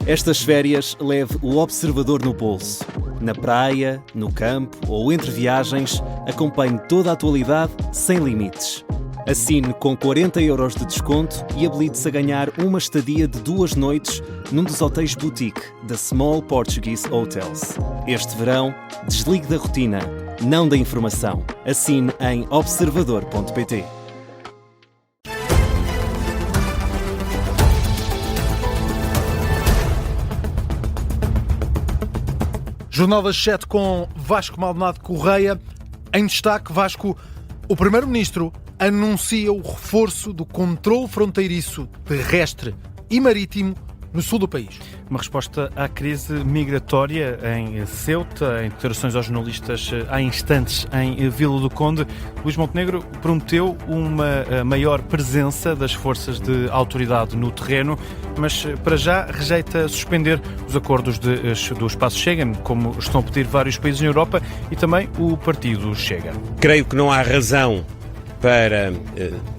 Estas férias leve o observador no bolso. Na praia, no campo ou entre viagens, acompanhe toda a atualidade sem limites. Assine com 40€ de desconto e habilite-se a ganhar uma estadia de 2 noites num dos hotéis boutique da Small Portuguese Hotels. Este verão, desligue da rotina, não da informação. Assine em observador.pt. Jornal das 7 com Vasco Maldonado Correia. Em destaque, Vasco, o Primeiro-Ministro anuncia o reforço do controle fronteiriço terrestre e marítimo no sul do país. Uma resposta à crise migratória em Ceuta, em declarações aos jornalistas há instantes em Vila do Conde. Luís Montenegro prometeu uma maior presença das forças de autoridade no terreno, mas para já rejeita suspender os acordos do espaço Schengen, como estão a pedir vários países na Europa e também o partido Chega. Creio que não há razão para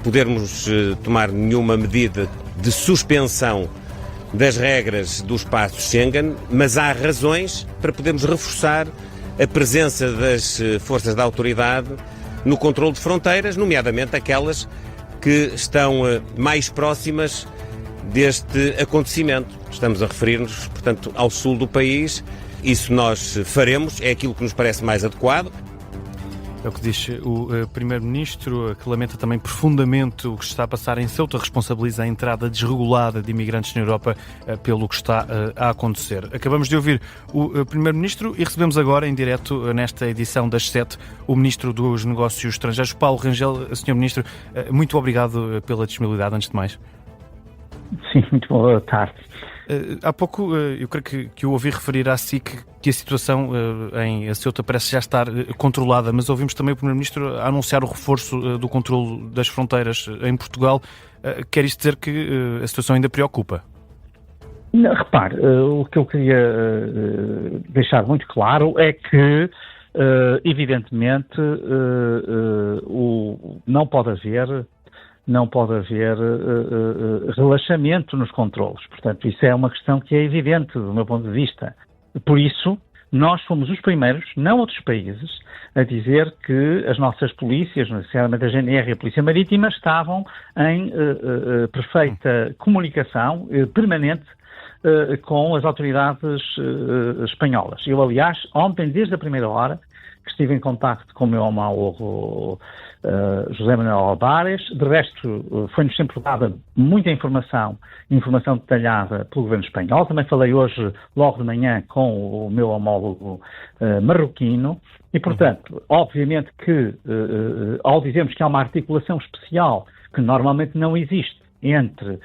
podermos tomar nenhuma medida de suspensão das regras do espaço Schengen, mas há razões para podermos reforçar a presença das forças da autoridade no controle de fronteiras, nomeadamente aquelas que estão mais próximas deste acontecimento. Estamos a referir-nos, portanto, ao sul do país. Isso nós faremos, é aquilo que nos parece mais adequado. É o que diz o Primeiro-Ministro, que lamenta também profundamente o que se está a passar em Ceuta, responsabiliza a entrada desregulada de imigrantes na Europa pelo que está a acontecer. Acabamos de ouvir o Primeiro-Ministro e recebemos agora, em direto, nesta edição das 7, o Ministro dos Negócios Estrangeiros, Paulo Rangel. Sr. Ministro, muito obrigado pela disponibilidade, antes de mais. Sim, muito boa tarde. Há pouco, eu creio que eu ouvi referir à SIC que a situação em Ceuta parece já estar controlada, mas ouvimos também o Primeiro-Ministro anunciar o reforço do controle das fronteiras em Portugal. Quer isto dizer que a situação ainda preocupa? Não, repare, o que eu queria deixar muito claro é que, evidentemente, não pode haver relaxamento nos controlos. Portanto, isso é uma questão que é evidente do meu ponto de vista. Por isso, nós fomos os primeiros, não outros países, a dizer que as nossas polícias, especialmente a GNR e a Polícia Marítima, estavam em perfeita comunicação permanente com as autoridades espanholas. Eu, aliás, ontem, desde a primeira hora, que estive em contacto com o meu homólogo José Manuel Albares. De resto, foi-nos sempre dada muita informação detalhada pelo governo espanhol. Também falei hoje, logo de manhã, com o meu homólogo marroquino. E, portanto, obviamente que, ao dizermos que há uma articulação especial que normalmente não existe entre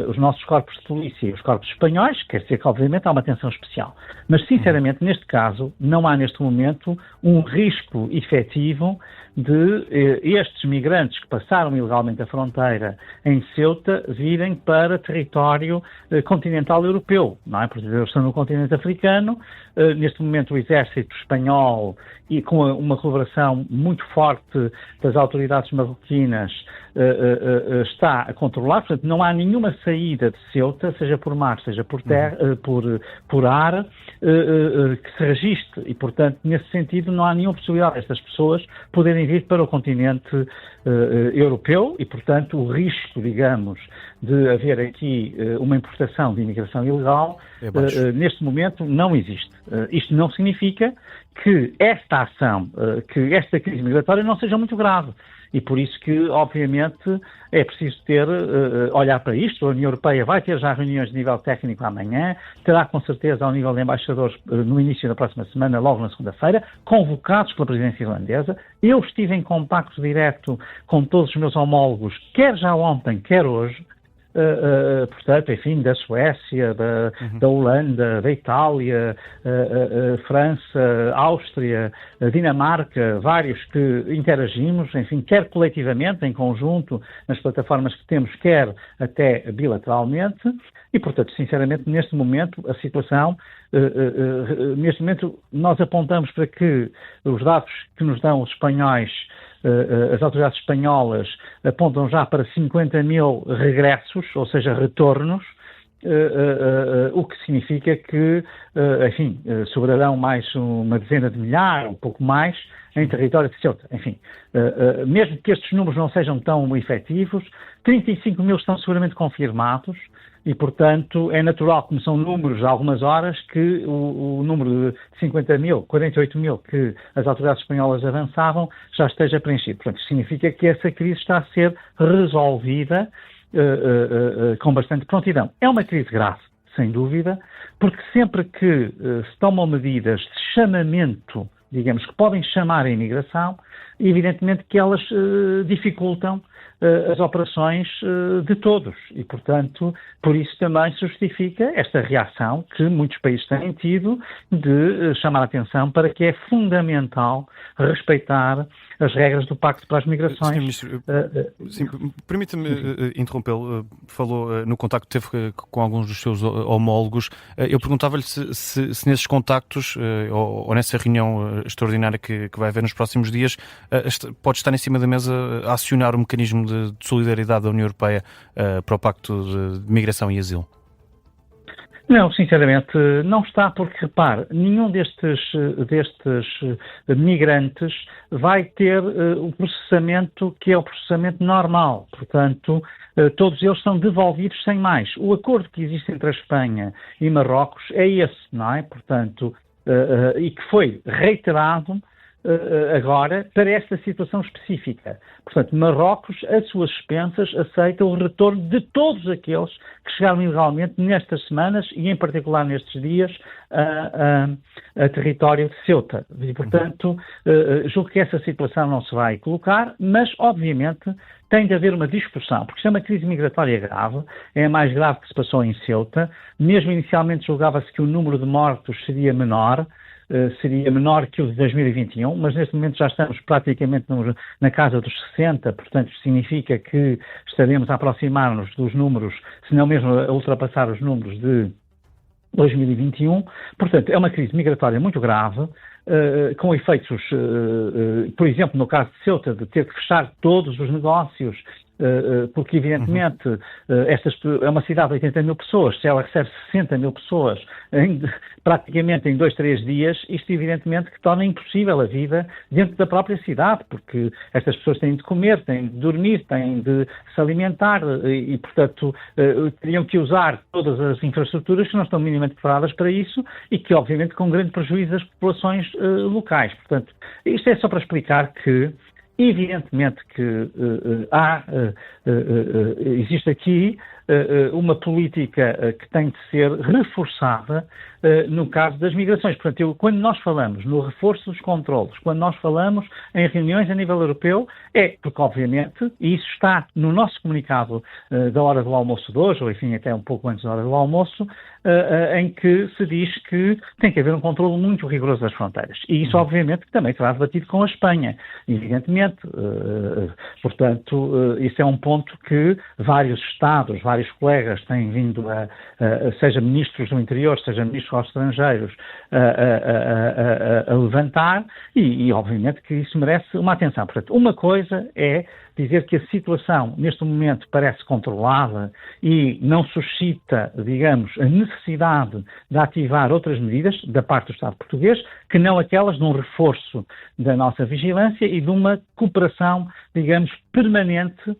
os nossos corpos de polícia e os corpos espanhóis, quer dizer que, obviamente, há uma atenção especial. Mas, sinceramente, neste caso, não há, neste momento, um risco efetivo de estes migrantes que passaram ilegalmente a fronteira em Ceuta virem para território continental europeu, não é? Porque eles estão no continente africano. Neste momento, o exército espanhol, e com uma colaboração muito forte das autoridades marroquinas, está a controlar. Portanto, não há nenhuma saída de Ceuta, seja por mar, seja por terra, por ar, que se registre. E, portanto, nesse sentido, não há nenhuma possibilidade destas pessoas poderem vir para o continente europeu e, portanto, o risco, digamos, de haver aqui uma importação de imigração ilegal, neste momento, não existe. Isto não significa que esta ação, que esta crise migratória não seja muito grave. E por isso que, obviamente, é preciso olhar para isto. A União Europeia vai ter já reuniões de nível técnico amanhã, terá com certeza ao nível de embaixadores no início da próxima semana, logo na segunda-feira, convocados pela presidência irlandesa. Eu estive em contacto direto com todos os meus homólogos, quer já ontem, quer hoje, portanto, enfim, da Suécia, da Holanda, da Itália, França, Áustria, Dinamarca, vários que interagimos, enfim, quer coletivamente, em conjunto, nas plataformas que temos, quer até bilateralmente, e, portanto, sinceramente, neste momento, a situação, neste momento, nós apontamos para que os dados que nos dão os espanhóis, as autoridades espanholas apontam já para 50 mil regressos, ou seja, retornos, o que significa que, enfim, sobrarão mais uma dezena de milhares, um pouco mais, em território de Ceuta. Enfim, mesmo que estes números não sejam tão efetivos, 35 mil estão seguramente confirmados e, portanto, é natural, como são números há algumas horas, que o número de 50 mil, 48 mil que as autoridades espanholas avançavam já esteja preenchido. Portanto, isso significa que essa crise está a ser resolvida com bastante prontidão. É uma crise grave, sem dúvida, porque sempre que se tomam medidas de chamamento, digamos, que podem chamar a imigração, evidentemente que elas dificultam as operações de todos e, portanto, por isso também se justifica esta reação que muitos países têm tido de chamar a atenção para que é fundamental respeitar as regras do Pacto para as Migrações. Permita-me interrompê-lo. Falou no contacto que teve com alguns dos seus homólogos. Eu perguntava-lhe se nesses contactos ou nessa reunião extraordinária que vai haver nos próximos dias pode estar em cima da mesa a acionar o mecanismo de solidariedade da União Europeia para o Pacto de Migração e Asilo. Não, sinceramente, não está, porque, repare, nenhum destes migrantes vai ter o processamento que é o processamento normal. Portanto, todos eles são devolvidos sem mais. O acordo que existe entre a Espanha e Marrocos é esse, não é? Portanto, e que foi reiterado agora para esta situação específica. Portanto, Marrocos, a suas expensas, aceita o retorno de todos aqueles que chegaram ilegalmente nestas semanas e, em particular, nestes dias, a território de Ceuta. E, portanto, julgo que essa situação não se vai colocar, mas, obviamente, tem de haver uma discussão, porque isto é uma crise migratória grave, é a mais grave que se passou em Ceuta. Mesmo inicialmente julgava-se que o número de mortos seria menor que o de 2021, mas neste momento já estamos praticamente na casa dos 60, portanto significa que estaremos a aproximar-nos dos números, se não mesmo a ultrapassar os números de 2021. Portanto, é uma crise migratória muito grave, com efeitos, por exemplo, no caso de Ceuta, de ter que fechar todos os negócios, porque, evidentemente, é uma cidade de 80 mil pessoas, se ela recebe 60 mil pessoas praticamente em 2, 3 dias, isto, evidentemente, que torna impossível a vida dentro da própria cidade, porque estas pessoas têm de comer, têm de dormir, têm de se alimentar e, portanto, teriam que usar todas as infraestruturas que não estão minimamente preparadas para isso e que, obviamente, com grande prejuízo das populações locais. Portanto, isto é só para explicar que evidentemente que existe aqui uma política que tem de ser reforçada no caso das migrações. Portanto, quando nós falamos no reforço dos controlos, quando nós falamos em reuniões a nível europeu, é porque, obviamente, e isso está no nosso comunicado da hora do almoço de hoje, ou enfim, até um pouco antes da hora do almoço, em que se diz que tem que haver um controle muito rigoroso das fronteiras. E isso, obviamente, também será debatido com a Espanha, evidentemente. Portanto, isso é um ponto que vários Estados, vários colegas têm vindo seja ministros do interior, seja ministros aos estrangeiros, a levantar e, obviamente, que isso merece uma atenção. Portanto, uma coisa é dizer que a situação, neste momento, parece controlada e não suscita, digamos, a necessidade de ativar outras medidas da parte do Estado português, que não aquelas de um reforço da nossa vigilância e de uma cooperação, digamos, permanente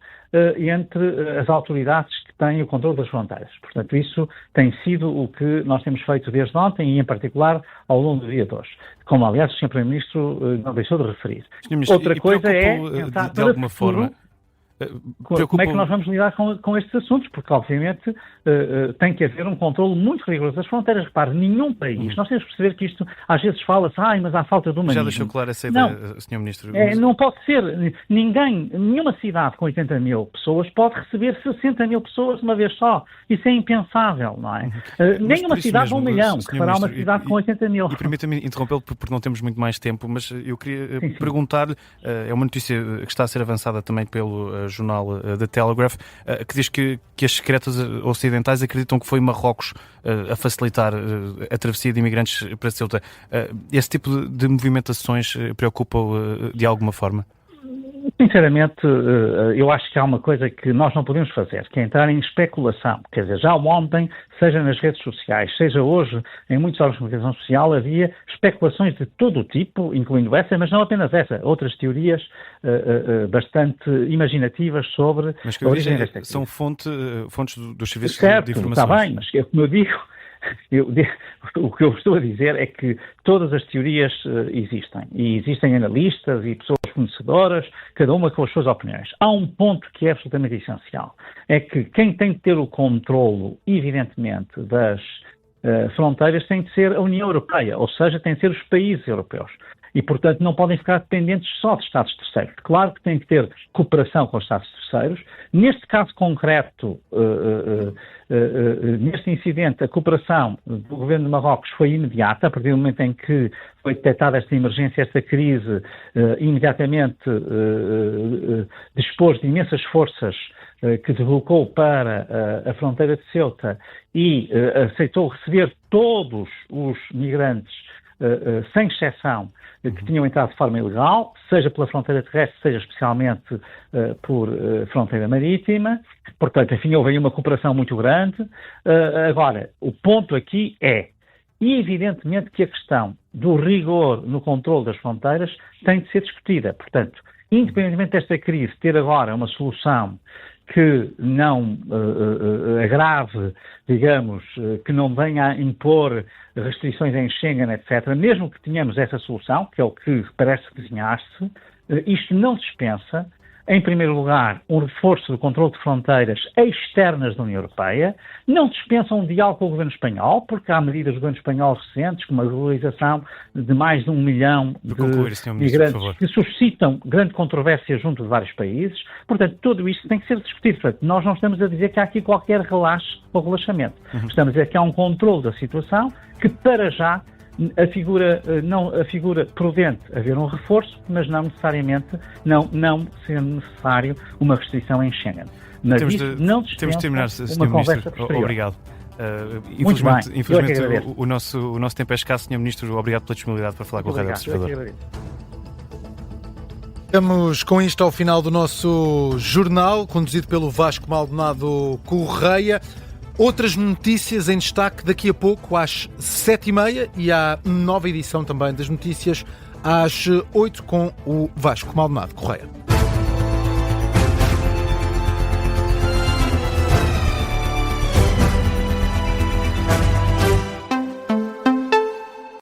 entre as autoridades que têm o controle das fronteiras. Portanto, isso tem sido o que nós temos feito desde ontem e, em particular, ao longo do dia de hoje. Como, aliás, o Sr. Primeiro-Ministro não deixou de referir. Outra coisa é, de alguma forma, como é que nós vamos lidar com estes assuntos? Porque, obviamente, tem que haver um controle muito rigoroso das fronteiras. Repare, nenhum país, nós temos que perceber que isto, às vezes fala-se, mas há falta de humanismo. Já deixou claro essa ideia, Sr. Ministro. Não pode ser. Nenhuma cidade com 80 mil pessoas pode receber 60 mil pessoas de uma vez só. Isso é impensável, não é? Nenhuma cidade com 1 milhão, que fará uma cidade com 80 mil. E permita-me interrompê-lo porque não temos muito mais tempo, mas eu queria perguntar-lhe, é uma notícia que está a ser avançada também pelo jornal The Telegraph, que diz que as secretas ocidentais acreditam que foi Marrocos a facilitar a travessia de imigrantes para Ceuta. Esse tipo de movimentações preocupa-o de alguma forma? Sinceramente, eu acho que há uma coisa que nós não podemos fazer, que é entrar em especulação. Quer dizer, já ontem, seja nas redes sociais, seja hoje em muitos órgãos de comunicação social, havia especulações de todo o tipo, incluindo essa, mas não apenas essa, outras teorias bastante imaginativas sobre a origem desta crise. São fontes dos serviços certo, de informações. Está bem, mas como eu digo, o que eu estou a dizer é que todas as teorias existem. E existem analistas e pessoas conhecedoras, cada uma com as suas opiniões. Há um ponto que é absolutamente essencial. É que quem tem de ter o controlo, evidentemente, das fronteiras tem de ser a União Europeia, ou seja, tem de ser os países europeus. E, portanto, não podem ficar dependentes só de Estados terceiros. Claro que tem que ter cooperação com os Estados terceiros. Neste caso concreto, neste incidente, a cooperação do governo de Marrocos foi imediata. A partir do momento em que foi detectada esta emergência, esta crise, imediatamente dispôs de imensas forças que deslocou para a fronteira de Ceuta e aceitou receber todos os migrantes, sem exceção, que tinham entrado de forma ilegal, seja pela fronteira terrestre, seja especialmente por fronteira marítima. Portanto, enfim, houve aí uma cooperação muito grande. Agora, o ponto aqui é, evidentemente, que a questão do rigor no controle das fronteiras tem de ser discutida. Portanto, independentemente desta crise ter agora uma solução que não agrave, digamos, que não venha a impor restrições em Schengen, etc., mesmo que tenhamos essa solução, que é o que parece desenhar-se, isto não dispensa, em primeiro lugar, um reforço do controle de fronteiras externas da União Europeia, não dispensa um diálogo com o governo espanhol, porque há medidas do governo espanhol recentes, como a regularização de mais de 1 milhão de migrantes que suscitam grande controvérsia junto de vários países. Portanto, tudo isto tem que ser discutido. Portanto, nós não estamos a dizer que há aqui qualquer relaxo ou relaxamento. Estamos a dizer que há um controle da situação que, para já, a figura prudente haver um reforço, mas não necessariamente, não sendo necessário uma restrição em Schengen. Mas não temos de terminar, Sr. Ministro. Obrigado. Infelizmente o nosso tempo é escasso, Sr. Ministro. Obrigado pela disponibilidade para falar com o Rádio Observador. Estamos com isto ao final do nosso jornal, conduzido pelo Vasco Maldonado Correia. Outras notícias em destaque daqui a pouco às 7h30 e há nova edição também das notícias às 8 com o Vasco Maldonado Correia.